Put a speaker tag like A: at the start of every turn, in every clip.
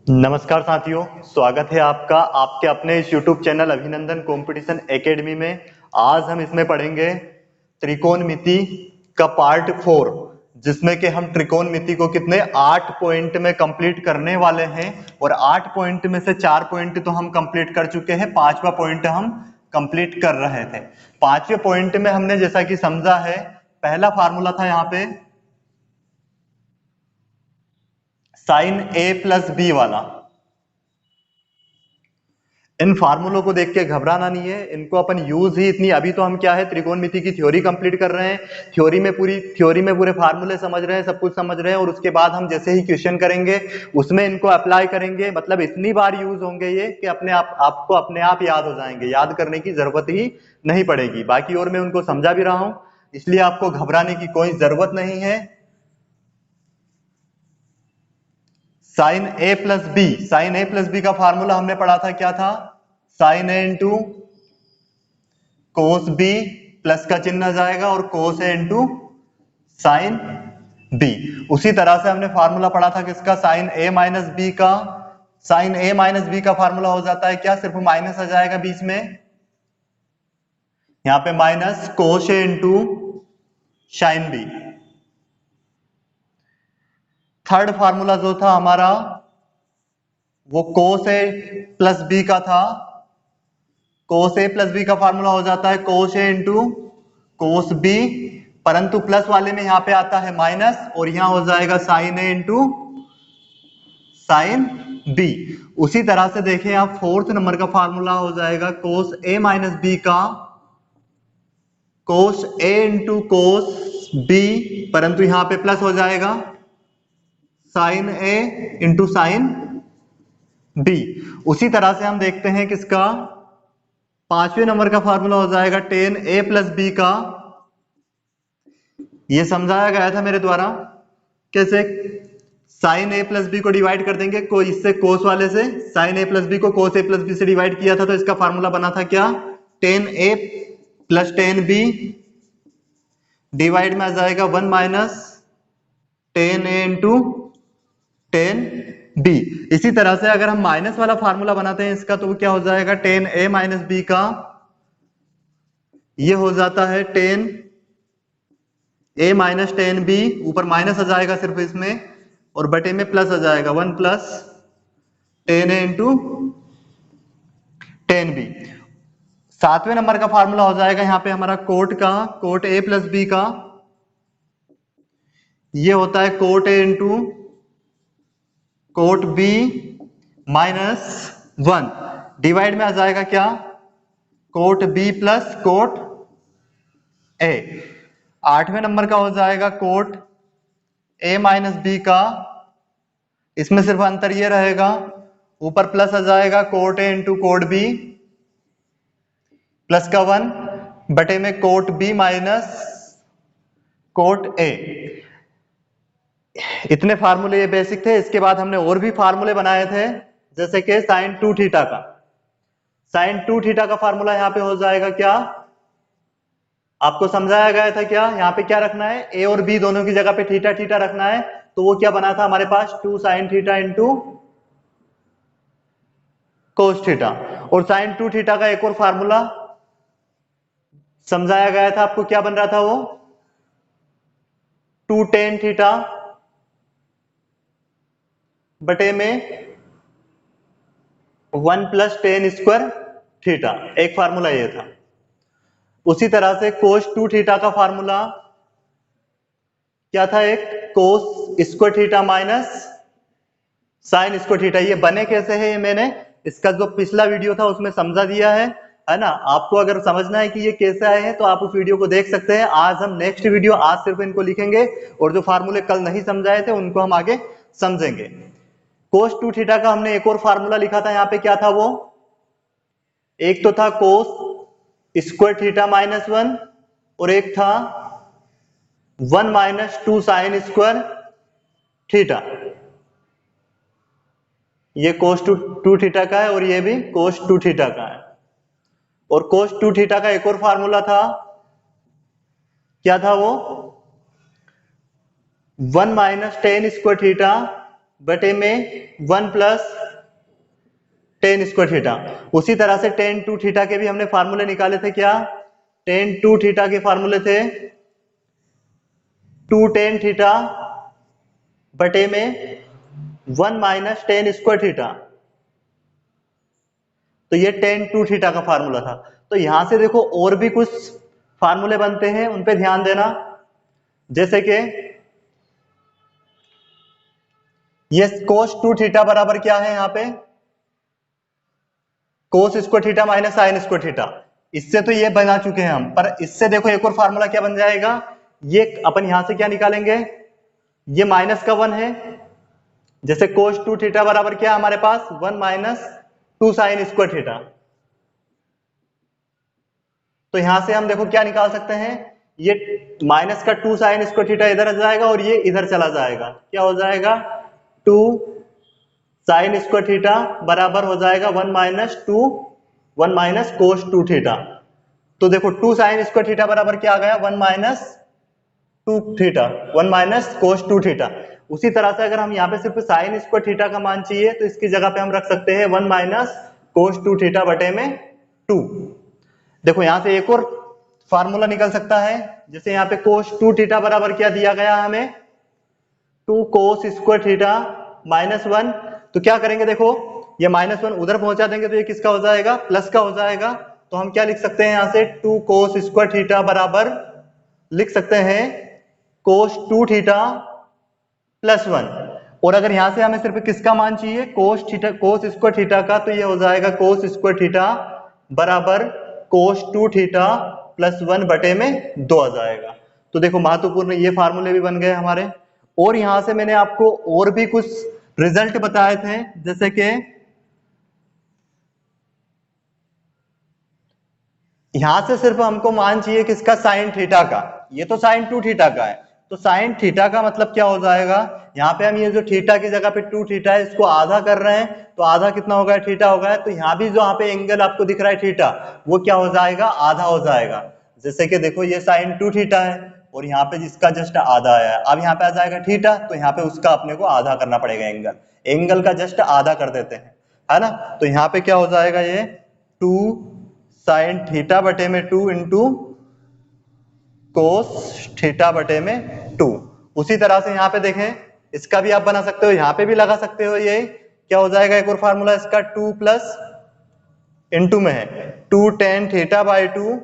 A: नमस्कार साथियों, स्वागत है आपका आपके अपने इस YouTube चैनल अभिनंदन कंपटीशन एकेडमी में। आज हम इसमें पढ़ेंगे त्रिकोणमिति का पार्ट 4, जिसमें कि हम त्रिकोणमिति को कितने 8 पॉइंट में कंप्लीट करने वाले हैं। और 8 पॉइंट में से 4 पॉइंट तो हम कंप्लीट कर चुके हैं, 5वां पॉइंट हम कंप्लीट कर रहे थे। 5वें पॉइंट में हमने जैसा कि समझा है, पहला फार्मूला था यहाँ पे साइन ए प्लस बी वाला। इन फार्मूलों को देख के घबराना नहीं है, इनको अपन यूज ही इतनी, अभी तो हम क्या है त्रिकोणमिति की थ्योरी कंप्लीट कर रहे हैं, थ्योरी में पूरे फार्मूले समझ रहे हैं, सब कुछ समझ रहे हैं। और उसके बाद हम जैसे ही क्वेश्चन करेंगे उसमें इनको अप्लाई करेंगे, मतलब इतनी बार यूज होंगे ये कि आपको अपने आप याद हो जाएंगे, याद करने की जरूरत ही नहीं पड़ेगी। बाकी और मैं उनको समझा भी रहा हूं, इसलिए आपको घबराने की कोई जरूरत नहीं है। साइन ए प्लस बी, साइन ए प्लस बी का फार्मूला हमने पढ़ा था, क्या था? साइन ए इंटू कोस बी, प्लस का चिन्ह आ जाएगा, और कोस ए इंटू साइन बी। उसी तरह से हमने फार्मूला पढ़ा था किसका? साइन ए माइनस बी का। साइन ए माइनस बी का फार्मूला हो जाता है क्या? सिर्फ माइनस आ जाएगा बीच में, यहां पे minus cos A into sin B. Third formula जो था हमारा वो कोस ए प्लस बी का था। कोस ए प्लस बी का फार्मूला हो जाता है कोस ए इंटू कोस बी, परंतु प्लस वाले में यहां पे आता है माइनस, और यहां हो जाएगा साइन ए इंटू साइन बी। उसी तरह से देखें आप, फोर्थ नंबर का फार्मूला हो जाएगा कोस ए माइनस बी का कोस ए इंटू कोस बी, परंतु यहां पे प्लस हो जाएगा साइन ए इंटू साइन बी। उसी तरह से हम देखते हैं किसका, पांचवें नंबर का फार्मूला हो जाएगा टेन ए प्लस बी का। ये समझाया गया था मेरे द्वारा कैसे, साइन ए प्लस बी को डिवाइड कर देंगे को इससे, कोस वाले से। साइन ए प्लस बी को कोस ए प्लस बी से डिवाइड किया था, तो इसका फार्मूला बना था क्या? Tan A plus tan B, divide में आ जाएगा 1 minus ten A into tan B. इसी तरह से अगर हम माइनस वाला फार्मूला बनाते हैं इसका, तो वो क्या हो जाएगा? टेन ए माइनस बी का, ये हो जाता है टेन ए माइनस टेन बी, ऊपर माइनस आ जाएगा सिर्फ इसमें, और बटे में प्लस आ जाएगा 1 plus tan A into tan B. सातवें नंबर का फार्मूला हो जाएगा यहां पे हमारा कोट का, कोट ए प्लस बी का, ये होता है cot A into cot B minus 1, divide में आ जाएगा क्या? Cot B plus cot A. आठवें नंबर का हो जाएगा कोट ए माइनस बी का, इसमें सिर्फ अंतर ये रहेगा, ऊपर प्लस आ जाएगा cot A into cot B, plus का 1 बटे में cot B minus cot A. इतने फार्मूले ये बेसिक थे। इसके बाद हमने और भी फार्मूले बनाए थे, जैसे कि साइन 2 थीटा का। साइन 2 थीटा का फार्मूला यहां पे हो जाएगा क्या? आपको समझाया गया था क्या? यहाँ पे क्या रखना है? ए और बी दोनों की जगह पे थीटा थीटा रखना है। तो वो क्या बना था हमारे पास? 2 sine theta into cos theta. और साइन 2 थीटा का एक और फार्मूला समझाया गया था आपको, क्या बन रहा था वो? 2 टेन थीटा बटे में 1 प्लस टेन स्क्वायर थीटा, एक फार्मूला ये था। उसी तरह से कोस 2 थीटा का फार्मूला क्या था? एक cos square theta minus sin square theta. ये बने कैसे है, ये मैंने इसका जो पिछला वीडियो था उसमें समझा दिया है ना। आपको अगर समझना है कि ये कैसे आए हैं तो आप उस वीडियो को देख सकते हैं। आज हम नेक्स्ट वीडियो, आज सिर्फ इनको लिखेंगे, और जो फार्मूले कल नहीं समझाए थे उनको हम आगे समझेंगे। कोस 2 थीटा का हमने एक और फार्मूला लिखा था यहाँ पे, क्या था वो? एक तो था कोस स्क्वायर थीटा माइनस 1, और एक था 1 माइनस 2 साइन स्क्वायर थीटा। ये कोस 2 थीटा का है, और ये भी कोस 2 थीटा का है। और कोस 2 थीटा का एक और फार्मूला था, क्या था वो? 1 माइनस टेन स्क्वायर थीटा बटे में 1 प्लस टेन स्क्वायर थीटा। उसी तरह से टेन टू थीटा के भी हमने फार्मूले निकाले थे। क्या टेन टू थीटा के फार्मूले थे? टू टेन थीटा बटे में 1 माइनस टेन स्क्वायर थीटा। तो ये टेन टू थीटा का फार्मूला था। तो यहां से देखो और भी कुछ फार्मूले बनते हैं, उन पे ध्यान देना। जैसे कि ये कोस टू थीटा बराबर क्या है? यहाँ पे cos square theta minus sin square theta. इससे तो ये बना चुके हैं हम, पर इससे देखो एक और फार्मूला क्या बन जाएगा। ये अपन यहां से क्या निकालेंगे? ये माइनस का 1 है। जैसे कोस टू थीटा बराबर क्या हमारे पास? 1 minus to sine square theta. तो यहां से हम देखो क्या निकाल सकते हैं? ये माइनस का 2 साइन स्क्वायर थीटा इधर आ जाएगा और ये इधर चला जाएगा। क्या हो जाएगा? 2 साइन स्क्वायर थीटा बराबर हो जाएगा 1 माइनस कोस टू थीटा। तो देखो 2 साइन स्क्वायर थीटा बराबर क्या आ गया? 1 minus two theta, 1 minus cos two theta. उसी तरह से अगर हम यहाँ पे सिर्फ साइन स्क्वायर थीटा का मान चाहिए तो इसकी जगह पे हम रख सकते हैं 1 माइनस कोस टू थीटा बटे में 2। देखो यहां से एक और फार्मूला निकल सकता है। जैसे यहाँ पे कोस टू थीटा बराबर क्या दिया गया हमें? 2 कोस स्क्वायर थीटा माइनस 1। तो क्या करेंगे? देखो ये माइनस 1 उधर पहुंचा देंगे तो ये किसका हो जाएगा? प्लस का हो जाएगा। तो हम क्या लिख सकते हैं? यहां से 2 कोस स्क्वायर थीटा बराबर लिख सकते हैं कोस टू थीटा प्लस 1। और अगर यहां से हमें सिर्फ किसका मान चाहिए? Cos theta, cos square theta का, तो ये हो जाएगा कोस स्क्वायर थीटा बराबर कोस टू थीटा प्लस 1 बटे में 2 आ जाएगा। तो देखो महत्वपूर्ण ये फार्मूले भी बन गए हमारे। और यहां से मैंने आपको और भी कुछ रिजल्ट बताए थे। जैसे कि यहां से सिर्फ हमको मान चाहिए किसका? साइन थीटा का। ये तो साइन टू थीटा का है, तो साइन थीटा का मतलब क्या हो जाएगा? यहाँ पे हम ये जो थीटा की जगह पे टू थीटा है इसको आधा कर रहे हैं, तो आधा कितना हो गया? थीटा हो गया। तो यहाँ भी जो यहाँ पे एंगल आपको दिख रहा है थीटा, वो क्या हो जाएगा? आधा हो जाएगा। जैसे कि देखो ये साइन टू थीटा है और यहाँ पे जिसका जस्ट आधा आया है, अब यहाँ पे आ जाएगा थीटा, तो यहाँ पे उसका अपने को आधा करना पड़ेगा। एंगल एंगल का जस्ट आधा कर देते हैं, है ना। तो यहाँ पे क्या हो जाएगा? ये 2 साइन थीटा बटे में 2 इंटू कोस थीटा बटे में 2। उसी तरह से यहाँ पे देखें, इसका भी आप बना सकते हो, यहाँ पे भी लगा सकते हो। ये क्या हो जाएगा? एक और फार्मूला इसका 2 प्लस इंटू में है 2 टेन थीटा बाई 2,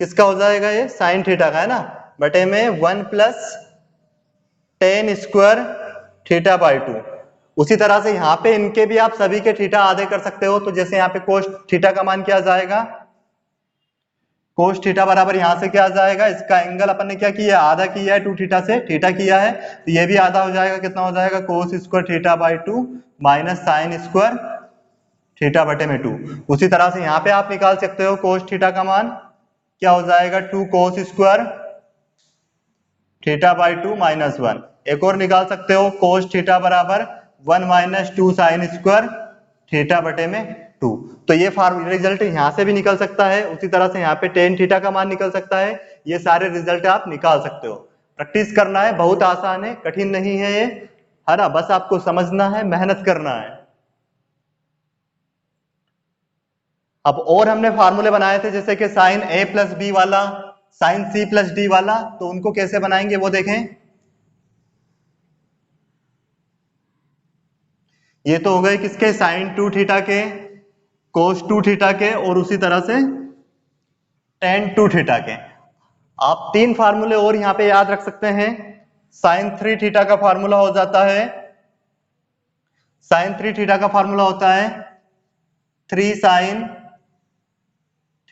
A: किसका हो जाएगा? ये साइन थीटा का है ना, बटे में 1 plus ten square theta by 2। उसी तरह से यहाँ पे इनके भी आप सभी के थीटा आधे कर सकते हो। तो जैसे यहाँ पे कोस थीटा का मान क्या आ जाएगा? कोस थीटा बराबर यहां से क्या आ जाएगा? इसका एंगल अपन ने क्या किया? आधा किया है, टू थीटा से थीटा किया है, तो ये भी आधा हो जाएगा। कितना हो जाएगा? Cos square theta by 2 minus sin square theta बटे में 2। उसी तरह से यहाँ पे आप निकाल सकते हो कोस थीटा का मान। क्या हो जाएगा? 2 cos square theta by 2 minus 1। एक और निकाल सकते हो कोस थीटा बराबर 1 माइनस 2 साइन स्क्वायर थीटा बटे में 2। तो ये रिजल्ट यहां से भी निकल सकता है। उसी तरह से यहाँ पे टेन थीटा का मान निकल सकता है। ये सारे रिजल्ट आप निकाल सकते हो। प्रैक्टिस करना है, बहुत आसान है, कठिन नहीं है ये, है ना। बस आपको समझना है, मेहनत करना है। अब और हमने फार्मूले बनाए थे, जैसे कि साइन ए प्लस बी वाला, साइन सी प्लस डी वाला, तो उनको कैसे बनाएंगे वो देखें। ये तो हो गए किसके? साइन टू थीटा के, कोस टू थीटा के, और उसी तरह से टेन टू थीटा के। आप तीन फार्मूले और यहां पे याद रख सकते हैं। साइन थ्री थीटा का फार्मूला हो जाता है, साइन थ्री थीटा का फार्मूला होता है 3 sine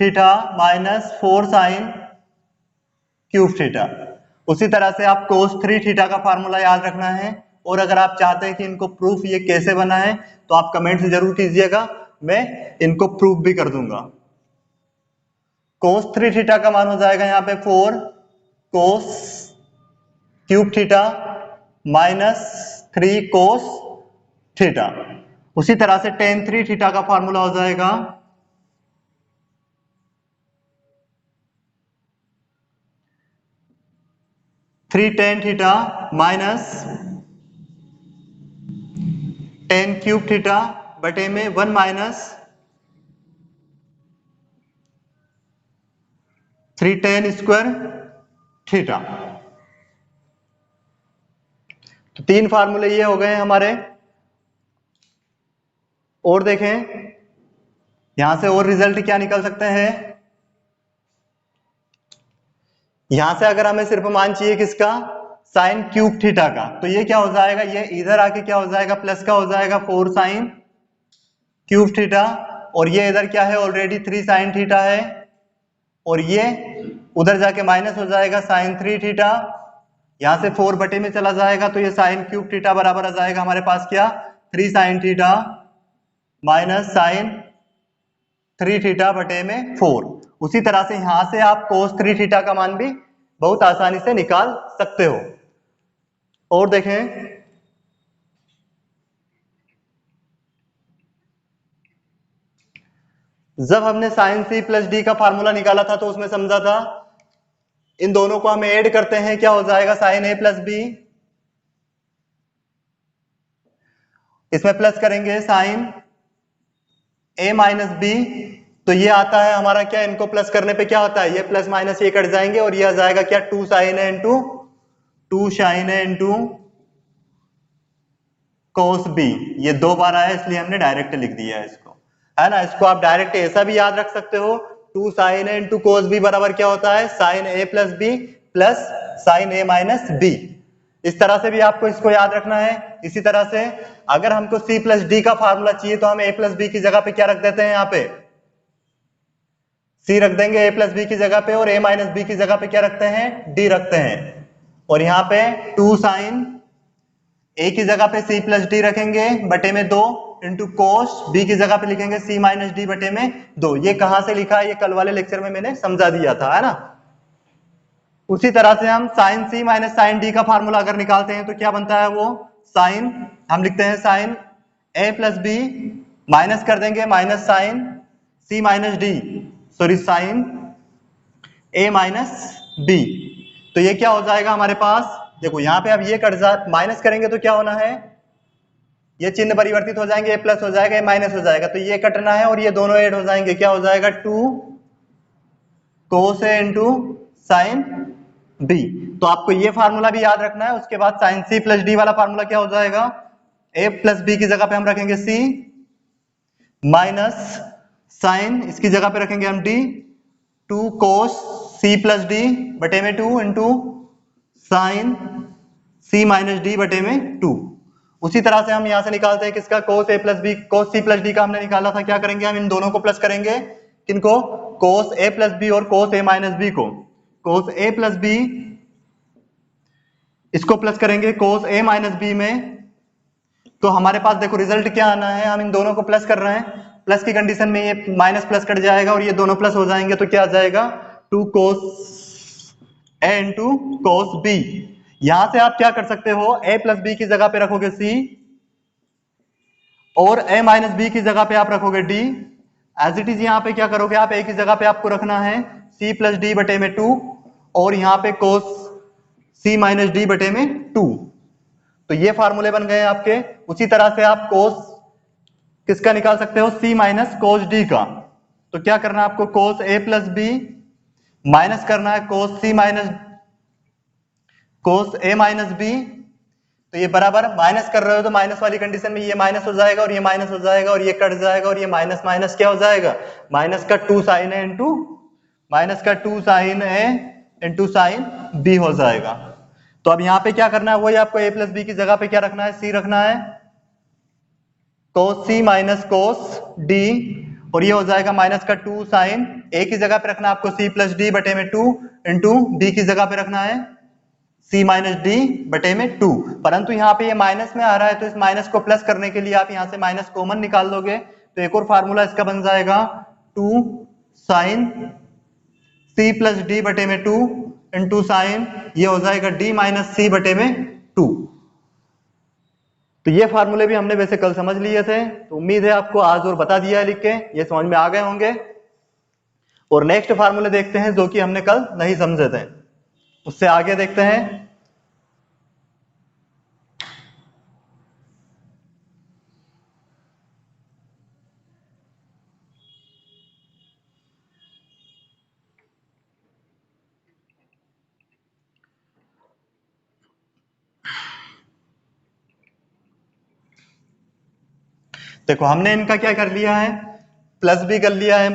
A: theta minus 4 sine cube theta. उसी तरह से आप कोस थ्री थीटा का फार्मूला याद रखना है। और अगर आप चाहते हैं कि इनको प्रूफ ये कैसे बना है तो आप कमेंट जरूर कीजिएगा, मैं इनको प्रूफ भी कर दूंगा। कोस थ्री थीटा का मान हो जाएगा यहाँ पे 4 cos cube theta minus 3 cos theta. उसी तरह से टेन थ्री थीटा का फार्मूला हो जाएगा 3 tan theta minus ten cube theta बटे में 1 माइनस 3 टेन स्क्वायर थीटा। तो 3 फार्मूले ये हो गए हमारे। और देखें यहां से और रिजल्ट क्या निकल सकते हैं। यहां से अगर हमें सिर्फ मान चाहिए किसका, साइन क्यूब थीटा का, तो ये क्या हो जाएगा, ये इधर आके क्या हो जाएगा, प्लस का हो जाएगा 4 साइन क्यूब थीटा, और ये इधर क्या है, ऑलरेडी 3 साइन थीटा है, और ये उधर जाके माइनस हो जाएगा साइन 3 थीटा। यहां से 4 बटे में चला जाएगा, तो ये साइन क्यूब थीटा बराबर आ जाएगा हमारे पास क्या, 3 sine theta minus sine 3 theta बटे में 4। उसी तरह से यहां से आप कोस 3 थीटा का मान भी बहुत आसानी से निकाल सकते हो। और देखें जब हमने साइन सी प्लस डी का फार्मूला निकाला था तो उसमें समझा था इन दोनों को हम ऐड करते हैं, क्या हो जाएगा, साइन ए प्लस बी, इसमें प्लस करेंगे साइन ए माइनस बी, तो ये आता है हमारा क्या, इनको प्लस करने पे क्या होता है, ये प्लस माइनस ये कट जाएंगे, और ये आ जाएगा क्या, 2 साइन ए इंटू 2 साइन ए इंटू कोस बी। ये 2 बार आया इसलिए हमने डायरेक्ट लिख दिया है इसको, है ना। इसको आप डायरेक्ट ऐसा भी याद रख सकते हो, 2 साइन ए इंटू कोस बी बराबर क्या होता है, साइन ए प्लस बी प्लस साइन ए माइनस बी। इस तरह से भी आपको इसको याद रखना है। इसी तरह से अगर हमको सी प्लस डी का फार्मूला चाहिए तो हम ए प्लस बी की जगह पे क्या रख देते हैं, यहाँ पे सी रख देंगे ए प्लस बी की जगह पे, और ए माइनस बी की जगह पे क्या रखते हैं, डी रखते हैं। और यहाँ पे 2 साइन ए की जगह पे सी प्लस डी रखेंगे बटे में 2 इंटू कोस बी की जगह पे लिखेंगे सी माइनस डी बटे में 2। ये कहां से लिखा है, ये कल वाले लेक्चर में मैंने समझा दिया था, है ना। उसी तरह से हम साइन सी माइनस साइन डी का फार्मूला अगर निकालते हैं तो क्या बनता है, वो साइन हम लिखते हैं साइन ए प्लस बी, माइनस कर देंगे माइनस साइन सी माइनस डी, सॉरी साइन ए माइनस बी। तो ये क्या हो जाएगा हमारे पास, देखो यहाँ पे अब ये कट जा, माइनस करेंगे तो क्या होना है, ये चिन्ह परिवर्तित हो जाएंगे, ए प्लस हो जाएगा, ए माइनस हो जाएगा, तो ये कटना है और ये दोनों ऐड हो जाएंगे, क्या हो जाएगा 2 कोस ए इंटू साइन बी। तो आपको ये फार्मूला भी याद रखना है। उसके बाद साइन सी प्लस डी वाला फार्मूला क्या हो जाएगा, ए प्लस बी की जगह पे हम रखेंगे सी माइनस साइन इसकी जगह पे रखेंगे हम डी, 2 कोस सी प्लस डी बटे में 2 इंटू साइन सी माइनस डी बटे में 2। उसी तरह से हम यहां से निकालते हैं किसका, कोस ए प्लस बी, कोस सी प्लस डी का हमने निकाला था, क्या करेंगे हम इन दोनों को प्लस करेंगे, किनको, कोस ए प्लस बी और कोस ए माइनस बी को। कोस ए प्लस बी इसको प्लस करेंगे कोस ए माइनस बी में, तो हमारे पास देखो रिजल्ट क्या आना है, हम इन दोनों को प्लस कर रहे हैं, प्लस की कंडीशन में ये माइनस प्लस कट जाएगा और ये दोनों प्लस हो जाएंगे, तो क्या आ जाएगा 2 कोस ए इंटू कोस बी। यहां से आप क्या कर सकते हो, ए प्लस बी की जगह पे रखोगे सी और ए माइनस बी की जगह पे आप रखोगे डी। एज इट इज यहाँ पे क्या करोगे आप, ए की जगह पे आपको रखना है सी प्लस डी बटे में 2 और यहाँ पे कोस सी माइनस डी बटे में 2। तो ये फार्मूले बन गए आपके। उसी तरह से आप कोस किसका निकाल सकते हो, सी माइनस कोस डी का। तो क्या करना है आपको, कोस ए प्लस बी माइनस करना है कोस सी माइनस कोस ए माइनस बी। तो ये बराबर माइनस कर रहे हो तो माइनस वाली कंडीशन में ये माइनस हो जाएगा और ये माइनस हो जाएगा और ये कट जाएगा और ये माइनस माइनस क्या हो जाएगा, माइनस का 2 साइन ए इंटू माइनस का 2 साइन ए इंटू साइन बी हो जाएगा। तो अब यहाँ पे क्या करना है, वही आपको ए प्लस बी की जगह पे क्या रखना है, सी रखना है, कोस सी माइनस कोस डी, और ये हो जाएगा माइनस का 2 साइन ए की जगह पे रखना है आपको सी प्लस डी बटे में 2 इंटू बी की जगह पे रखना है सी माइनस डी बटे में 2। परंतु यहाँ पे ये माइनस में आ रहा है तो इस माइनस को प्लस करने के लिए आप यहाँ से माइनस कॉमन निकाल लोगे, तो एक और फार्मूला इसका बन जाएगा 2 साइन सी प्लस डी बटे में 2 इंटू साइन ये हो जाएगा डी माइनस सी बटे में 2। तो ये फार्मूले भी हमने वैसे कल समझ लिए थे, तो उम्मीद है आपको आज और बता दिया है लिख के, ये समझ में आ गए होंगे। और नेक्स्ट फार्मूले देखते हैं जो कि हमने कल नहीं समझे थे, उससे आगे देखते हैं। देखो हमने इनका क्या कर लिया है, प्लस भी कर लिया है,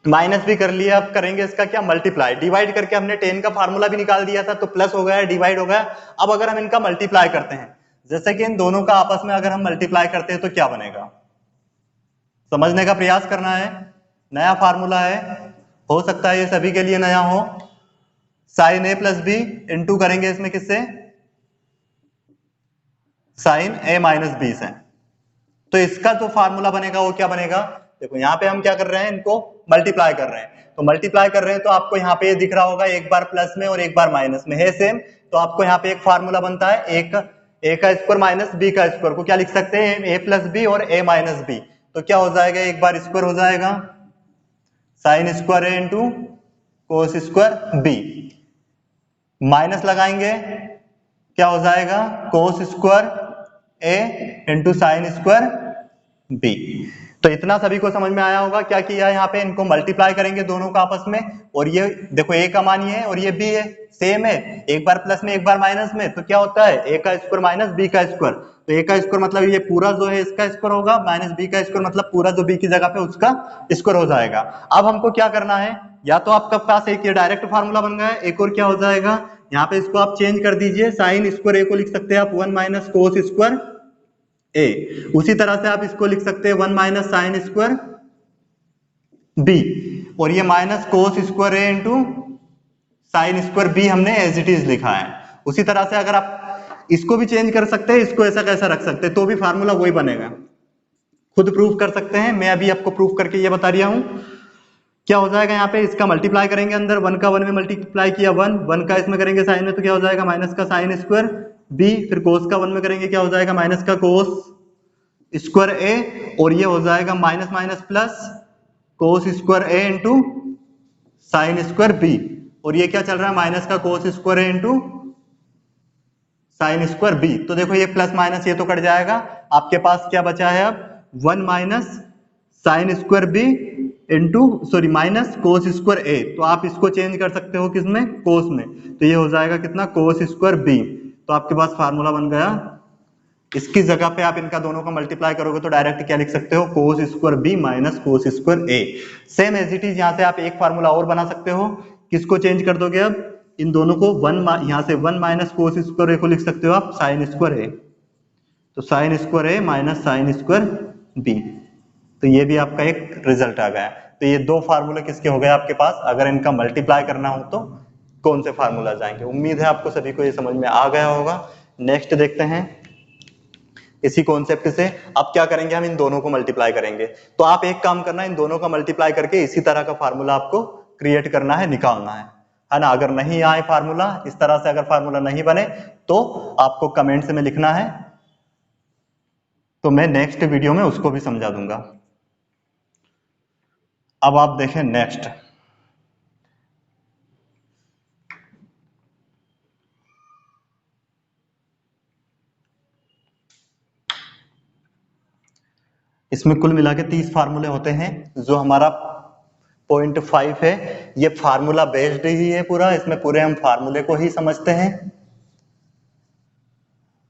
A: माइनस भी कर लिया। अब करेंगे इसका क्या, मल्टीप्लाई। डिवाइड करके हमने 10 का फार्मूला भी निकाल दिया था, तो प्लस हो गया, डिवाइड हो गया। अब अगर हम इनका मल्टीप्लाई करते हैं, जैसे कि इन दोनों का आपस में अगर हम मल्टीप्लाई करते हैं तो क्या बनेगा, समझने का प्रयास करना है। नया फार्मूला है, हो सकता है ये सभी के लिए नया हो। साइन ए प्लस बी इंटू करेंगे इसमें किससे, साइन ए माइनस बी से। तो इसका जो फार्मूला बनेगा वो क्या बनेगा, देखो यहाँ पे हम क्या कर रहे हैं, इनको मल्टीप्लाई कर रहे हैं। तो मल्टीप्लाई कर रहे हैं तो आपको यहाँ पे दिख रहा होगा, एक बार प्लस में और एक बार माइनस में है सेम। तो आपको यहाँ पे एक फार्मूला बनता है, एक ए का स्क्वायर माइनस बी का स्क्वायर को क्या लिख सकते हैं, ए प्लस बी और ए माइनस बी। तो क्या हो जाएगा, एक बार स्क्वायर हो जाएगा sin square A into cos square B, minus लगाएंगे क्या हो जाएगा, cos square A into sin square B. तो इतना सभी को समझ में आया होगा। क्या किया यहाँ पे, इनको मल्टीप्लाई करेंगे दोनों का आपस में, और ये देखो ए का मान ये है और ये बी है, सेम है, एक बार प्लस में एक बार माइनस में। तो क्या होता है, ए का स्क्वायर माइनस बी का स्क्वायर। तो ए का स्क्वायर मतलब ये पूरा जो है इसका स्क्वायर होगा, माइनस बी का स्क्वायर मतलब पूरा जो बी की जगह पे उसका स्क्वायर हो जाएगा। अब हमको क्या करना है, या तो आपका पास एक ये डायरेक्ट फार्मूला बन गया है, एक और क्या हो जाएगा, यहाँ पे इसको आप चेंज कर दीजिए, साइन स्क्वायर ए को लिख सकते हैं आप 1 माइनस कोस स्क्वायर ए। उसी तरह से आप इसको लिख सकते हैं 1 माइनस साइन स्क्वायर बी, और ये minus cos square A into sin square B हमने एज इट इज लिखा है। उसी तरह से अगर आप इसको भी चेंज कर सकते हैं, इसको ऐसा कैसा रख सकते हैं, तो भी फार्मूला वही बनेगा। खुद प्रूफ कर सकते हैं, मैं अभी आपको प्रूफ करके ये बता रहा हूं। क्या हो जाएगा, यहाँ पे इसका मल्टीप्लाई करेंगे, अंदर 1 का 1 में मल्टीप्लाई किया 1 का इसमें करेंगे साइन में, तो क्या हो जाएगा माइनस का साइन स्क्वायर बी, फिर कोस का 1 में करेंगे क्या हो जाएगा, माइनस का कोस स्क्वायर ए, और ये हो जाएगा minus minus plus cos square A into sin square B, और ये क्या चल रहा है, माइनस का cos square A into sin square B. तो देखो ये प्लस माइनस ये तो कट जाएगा, आपके पास क्या बचा है अब, 1 minus sin square B into sorry minus cos square A. तो आप इसको चेंज कर सकते हो किसमें, कोस में, तो ये हो जाएगा कितना, कोस स्क्वायर बी। तो आपके पास फार्मूला बन गया। इसकी जगह पे आप इनका दोनों का मल्टीप्लाई करोगे तो डायरेक्ट क्या लिख सकते हो, cos square B minus cos square A. Same as it is यहाँ से आप एक फार्मूला और बना सकते हो। किसको चेंज कर दोगे, अब इन दोनों को यहाँ से 1 माइनस कोस स्क्वायर ए को लिख सकते हो आप साइन स्क्वायर ए। तो साइन स्क्वायर ए माइनस साइन स्क्वायर बी, तो ये भी आपका एक रिजल्ट आ गया। तो ये दो फार्मूले किसके हो गए आपके पास, अगर इनका मल्टीप्लाई करना हो तो कौन से फार्मूला जाएंगे। उम्मीद है आपको सभी को ये समझ में आ गया होगा। नेक्स्ट देखते हैं इसी कॉन्सेप्ट से। अब क्या करेंगे, हम इन दोनों को मल्टीप्लाई करेंगे। तो आप एक काम करना, इन दोनों का मल्टीप्लाई करके इसी तरह का फार्मूला आपको क्रिएट करना है, निकालना है ना। अगर नहीं आए फार्मूला, इस तरह से अगर फार्मूला नहीं बने तो आपको कमेंट्स में लिखना है, तो मैं नेक्स्ट वीडियो में उसको भी समझा दूंगा। अब आप देखें नेक्स्ट, इसमें कुल मिला के 30 फार्मूले होते हैं। जो हमारा 0.5 है ये फार्मूला बेस्ड ही है पूरा, इसमें पूरे हम फार्मूले को ही समझते हैं।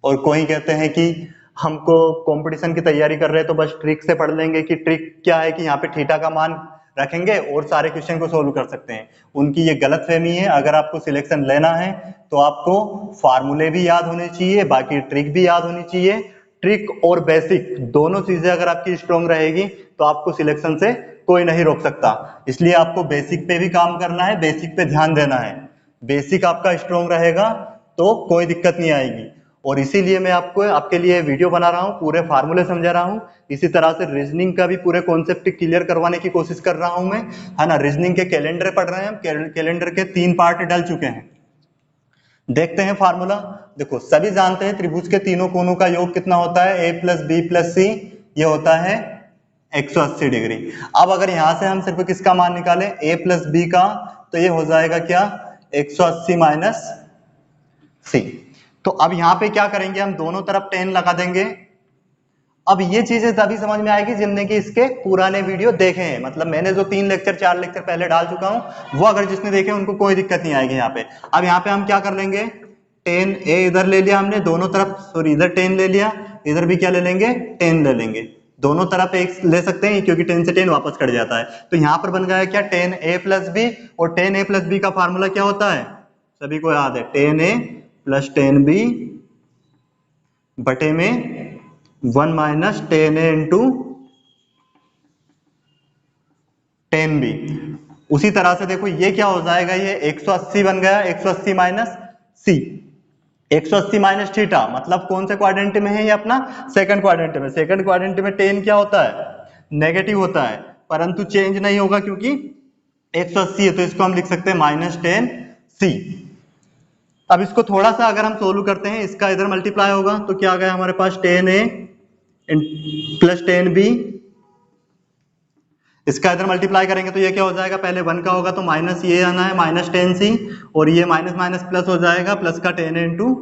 A: और कोई कहते हैं कि हमको कंपटीशन की तैयारी कर रहे हैं तो बस ट्रिक से पढ़ लेंगे, कि ट्रिक क्या है कि यहाँ पे थीटा का मान रखेंगे और सारे क्वेश्चन को सोल्व कर सकते हैं। उनकी ये गलत फहमी है। अगर आपको सिलेक्शन लेना है तो आपको फार्मूले भी याद होने चाहिए, बाकी ट्रिक भी याद होनी चाहिए। ट्रिक और बेसिक दोनों चीजें अगर आपकी स्ट्रॉन्ग रहेगी तो आपको सिलेक्शन से कोई नहीं रोक सकता। इसलिए आपको बेसिक पे भी काम करना है, बेसिक पे ध्यान देना है। बेसिक आपका स्ट्रॉन्ग रहेगा तो कोई दिक्कत नहीं आएगी। और इसीलिए मैं आपको आपके लिए वीडियो बना रहा हूँ, पूरे फार्मूले समझा रहा हूँ। इसी तरह से रीजनिंग का भी पूरे कॉन्सेप्ट क्लियर करवाने की कोशिश कर रहा हूँ मैं, है ना। रीजनिंग के कैलेंडर पढ़ रहे हैं हम, कैलेंडर के 3 पार्ट डल चुके हैं। देखते हैं फार्मूला। देखो सभी जानते हैं त्रिभुज के तीनों कोनों का योग कितना होता है, a प्लस बी प्लस सी, ये होता है 180 डिग्री। अब अगर यहां से हम सिर्फ किसका मान निकालें, a प्लस बी का, तो ये हो जाएगा क्या, 180 माइनस सी। तो अब यहाँ पे क्या करेंगे, हम दोनों तरफ 10 लगा देंगे। अब ये चीजें तभी समझ में आएगी जिनने कि इसके पुराने वीडियो देखे हैं। मतलब मैंने जो 3 लेक्चर 4 लेक्चर पहले डाल चुका हूं, वो अगर जिसने देखे उनको कोई दिक्कत नहीं आएगी यहाँ पे। अब यहाँ पे हम क्या कर लेंगे, टेन ए इधर ले लिया हमने, दोनों तरफ, सॉरी इधर टेन ले लिया, इधर भी क्या ले लेंगे, टेन ले लेंगे, दोनों तरफ एक ले सकते हैं क्योंकि टेन से टेन वापस कट जाता है। तो यहाँ पर बन गया क्या, टेन ए प्लस बी, और टेन ए प्लस बी का फार्मूला क्या होता है, सभी को याद है, tan A plus tan B बटे में 1 minus ten A into tan B. उसी तरह से देखो ये क्या हो जाएगा, ये 180 बन गया, 180 माइनस सी, 180 माइनस थीटा, मतलब कौन से क्वाड्रेंट में है ये अपना, सेकंड क्वाड्रेंट में। सेकंड क्वाड्रेंट में टेन क्या होता है, नेगेटिव होता है, परंतु चेंज नहीं होगा क्योंकि 180 है, तो इसको हम लिख सकते हैं माइनस टेन सी। अब इसको थोड़ा सा अगर हम सोल्व करते हैं, इसका इधर मल्टीप्लाई होगा तो क्या आ गया हमारे पास, ten A plus tan B, इसका इधर मल्टीप्लाई करेंगे तो ये क्या हो जाएगा, पहले 1 का होगा तो माइनस ये आना है, माइनस टेन सी, और ये माइनस माइनस प्लस हो जाएगा, प्लस का tan A into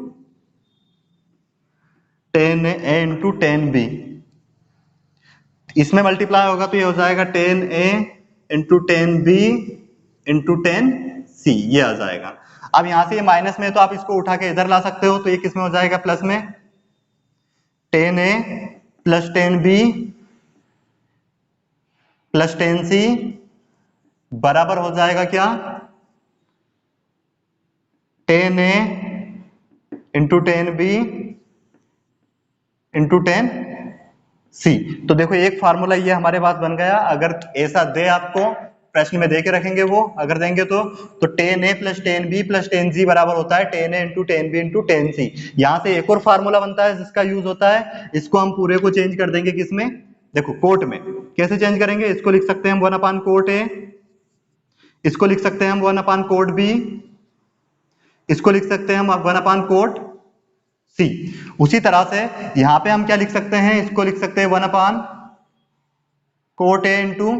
A: tan B, इसमें मल्टीप्लाई होगा तो ये हो जाएगा tan A into tan B into tan C, ये आ जाएगा। अब यहां से ये माइनस में, तो आप इसको उठा के इधर ला सकते हो, तो ये किस में हो जाएगा, प्लस में, tan A plus tan B plus tan C बराबर हो जाएगा क्या, tan A into tan B into tan C. तो देखो एक फार्मूला ये हमारे पास बन गया। अगर ऐसा दे आपको प्रश्न में दे के रखेंगे, वो अगर देंगे तो tan A plus tan B plus tan C बराबर होता है tan A into tan B into tan C. यहां से एक और फार्मूला बनता है जिसका यूज होता है, इसको हम पूरे को चेंज कर देंगे किसमें, देखो कोट में। कैसे चेंज करेंगे, इसको लिख सकते हैं हम 1 अपान कोट ए, इसको लिख सकते हैं हम 1 अपान कोट बी, इसको लिख सकते हैं हम 1 अपान कोट सी। उसी तरह से यहां पे हम क्या लिख सकते हैं, इसको लिख सकते हैं 1 upon cot A into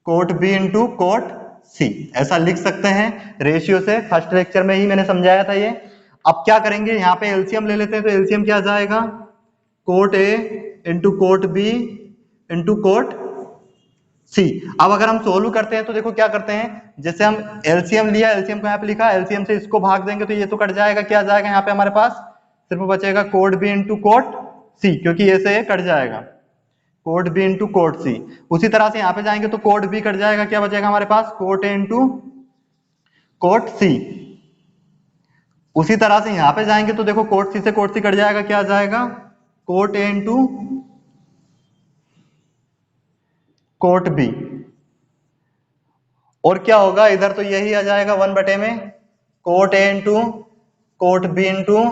A: cot B into cot C, ऐसा लिख सकते हैं रेशियो से। फर्स्ट लेक्चर में ही मैंने समझाया था ये। अब क्या करेंगे, यहाँ पे एलसीएम ले लेते हैं, तो एलसीएम क्या जाएगा, cot A into cot B into cot C. अब अगर हम सोल्व करते हैं तो देखो क्या करते हैं, जैसे हम एलसीएम लिया, एलसीएम को यहाँ पे लिखा, एलसीएम से इसको भाग देंगे तो ये तो कट जाएगा, क्या जाएगा यहाँ पे हमारे पास, सिर्फ बचेगा कोट बी इंटू कोट सी, क्योंकि ये से कट जाएगा, कोट बी इंटू कोट सी। उसी तरह से यहाँ पे जाएंगे तो कोट बी कट जाएगा, क्या बचेगा हमारे पास, कोट ए इंटू कोट सी। उसी तरह से यहाँ पे जाएंगे तो देखो कोट सी से कोट सी कट जाएगा, क्या आ जाएगा, cot A into cot B. और क्या होगा, इधर तो यही आ जाएगा 1 बटे में cot A into cot B into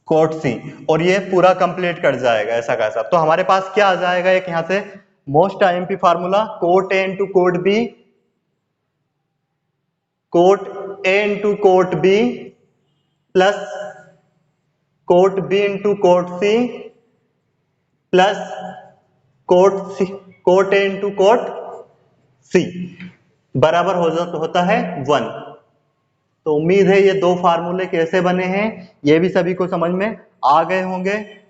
A: cot C, और ये पूरा कंप्लीट कर जाएगा ऐसा कैसा। तो हमारे पास क्या आ जाएगा, एक यहां से most IMP formula, cot A into cot B, cot A into cot B plus cot B into cot C plus cot A into cot C बराबर होता है 1। तो उम्मीद है ये दो फार्मूले कैसे बने हैं ये भी सभी को समझ में आ गए होंगे।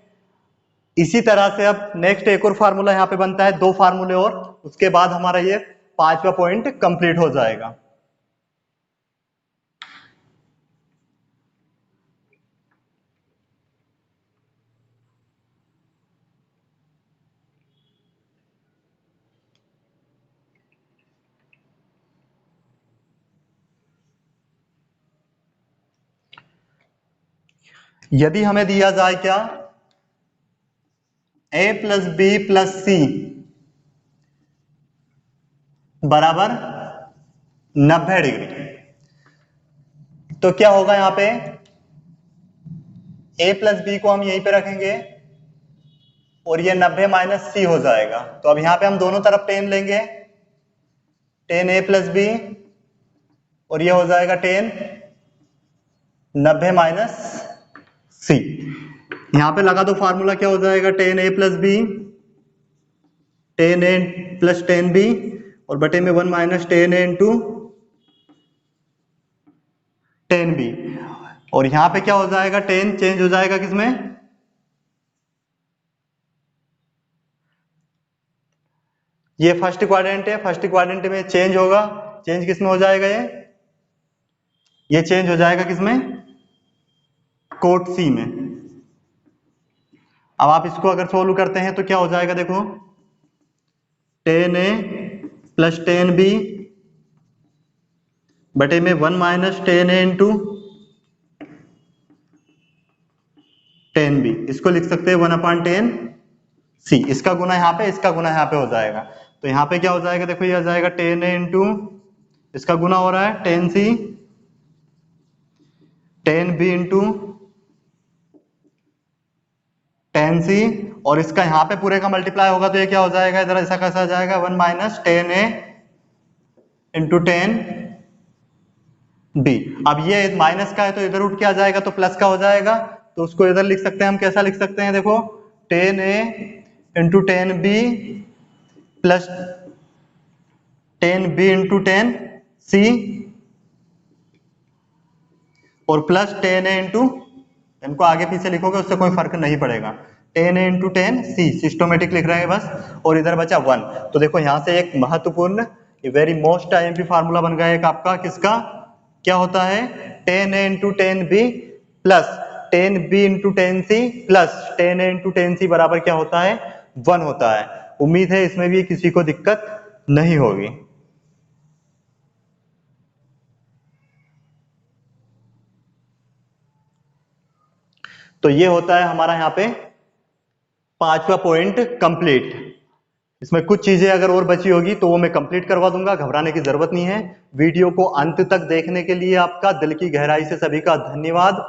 A: इसी तरह से अब नेक्स्ट एक और फार्मूला यहाँ पे बनता है, 2 फार्मूले और, उसके बाद हमारा ये 5वां पॉइंट कंप्लीट हो जाएगा। यदि हमें दिया जाए क्या, a प्लस बी प्लस सी बराबर 90 डिग्री, तो क्या होगा, यहां पे a प्लस बी को हम यहीं पे रखेंगे और ये 90 माइनस सी हो जाएगा। तो अब यहां पे हम दोनों तरफ टेन लेंगे, टेन ए प्लस बी, और ये हो जाएगा टेन 90 माइनस सी। यहां पे लगा दो फार्मूला, क्या हो जाएगा, tan A plus B, ten A plus tan B, और बटे में 1 minus ten A into tan B. और यहां पे क्या हो जाएगा, टेन चेंज हो जाएगा किसमें, ये फर्स्ट क्वाड्रेंट है, फर्स्ट क्वाड्रेंट में चेंज होगा, चेंज किसमें हो जाएगा, ये चेंज हो जाएगा किसमें, कोट सी में। अब आप इसको अगर सोल्व करते हैं तो क्या हो जाएगा, देखो tan A plus tan B बटे में 1 minus ten A into tan B, इसको लिख सकते हैं 1/10 सी। इसका गुना यहाँ पे, इसका गुना यहाँ पे हो जाएगा। तो यहाँ पे क्या हो जाएगा, देखो ये आ जाएगा टेन ए इंटू, इसका गुना हो रहा है टेन सी, ten B into tan C, और इसका यहाँ पे पूरे का मल्टीप्लाई होगा तो ये क्या हो जाएगा, इधर ऐसा कैसा आ जाएगा 1 minus ten A into tan B. अब ये माइनस का है तो इधर उठ के आ जाएगा तो प्लस का हो जाएगा, तो उसको इधर लिख सकते हैं हम, कैसा लिख सकते हैं, देखो tan A into tan B plus tan B into tan C और प्लस टेन ए इंटू, इनको आगे पीछे लिखोगे उससे कोई फर्क नहीं पड़ेगा, टेन ए इंटू टेन सी, सिस्टोमेटिक लिख रहे हैं बस, और इधर बचा 1। तो देखो यहाँ से एक महत्वपूर्ण वेरी मोस्ट आईएमपी फार्मूला बन गया एक आपका, किसका, क्या होता है, tan A into tan B plus tan B into tan C plus tan A into tan C बराबर क्या होता है, 1 होता है। उम्मीद है इसमें भी किसी को दिक्कत नहीं होगी। तो ये होता है हमारा यहाँ पे 5वां पॉइंट कंप्लीट। इसमें कुछ चीजें अगर और बची होगी तो वो मैं कंप्लीट करवा दूंगा, घबराने की जरूरत नहीं है। वीडियो को अंत तक देखने के लिए आपका दिल की गहराई से सभी का धन्यवाद।